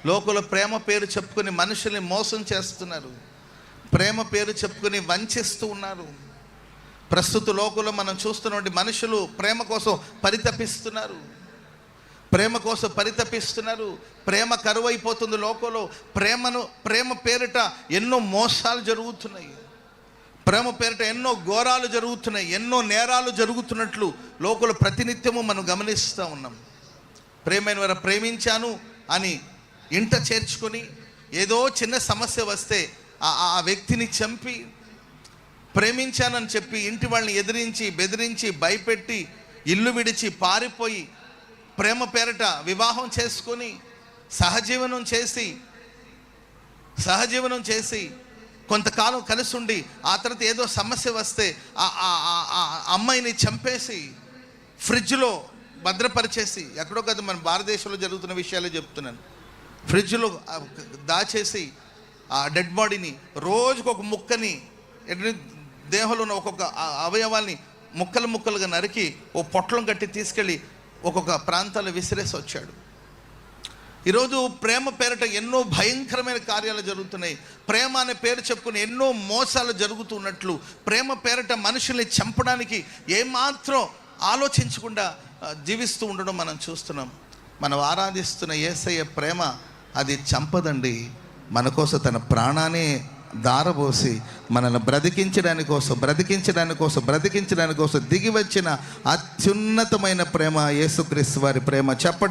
లోకుల ప్రేమ పేరు చెప్పుకొని మనుషుల్ని మోసం చేస్తున్నారు. ప్రేమ పేరు చెప్పుకొని వంచిస్తూ ఉన్నారు. ప్రస్తుత లోకంలో మనం చూస్తున్నటువంటి మనుషులు ప్రేమ కోసం పరితపిస్తున్నారు. ప్రేమ కరువైపోతుంది లోకంలో. ప్రేమ పేరిట ఎన్నో మోసాలు జరుగుతున్నాయి. ప్రేమ పేరిట ఎన్నో ఘోరాలు జరుగుతున్నాయి. ఎన్నో నేరాలు జరుగుతున్నట్లు లోకంలో ప్రతినిత్యము మనం గమనిస్తూ ఉన్నాం. ప్రేమైన వారు ప్రేమించాను అని ఇంట చేర్చుకొని ఏదో చిన్న సమస్య వస్తే ఆ వ్యక్తిని చంపి, ప్రేమించానని చెప్పి ఇంటి వాళ్ళని ఎదిరించి బెదిరించి భయపెట్టి ఇల్లు విడిచి పారిపోయి ప్రేమ పేరిట వివాహం చేసుకొని సహజీవనం చేసి కొంతకాలం కలిసి ఉండి ఆ తర్వాత ఏదో సమస్య వస్తే ఆ అమ్మాయిని చంపేసి ఫ్రిడ్జ్లో భద్రపరిచేసి, ఎక్కడో కదా మన భారతదేశంలో జరుగుతున్న విషయాలే చెప్తున్నాను, ఫ్రిడ్జ్లో దాచేసి ఆ డెడ్ బాడీని రోజుకొక ముక్కని దేహంలో ఉన్న ఒక్కొక్క అవయవాల్ని ముక్కలుగా నరికి ఓ పొట్లం కట్టి తీసుకెళ్ళి ఒక్కొక్క ప్రాంతాల్లో విసిరేసి వచ్చాడు. ఈరోజు ప్రేమ పేరిట ఎన్నో భయంకరమైన కార్యాలు జరుగుతున్నాయి. ప్రేమ అనే పేరు చెప్పుకుని ఎన్నో మోసాలు జరుగుతున్నట్లు ప్రేమ పేరిట మనుషుల్ని చంపడానికి ఏమాత్రం ఆలోచించకుండా జీవిస్తూ ఉండడం మనం చూస్తున్నాం. మనం ఆరాధిస్తున్న యేసయ్య ప్రేమ అది చంపదండి. మన కోసం తన ప్రాణాన్ని దారబోసి మనల్ని బ్రతికించడానికి కోసం దిగి వచ్చిన అత్యున్నతమైన ప్రేమ యేసుక్రీస్తు వారి ప్రేమ. చెప్పండి.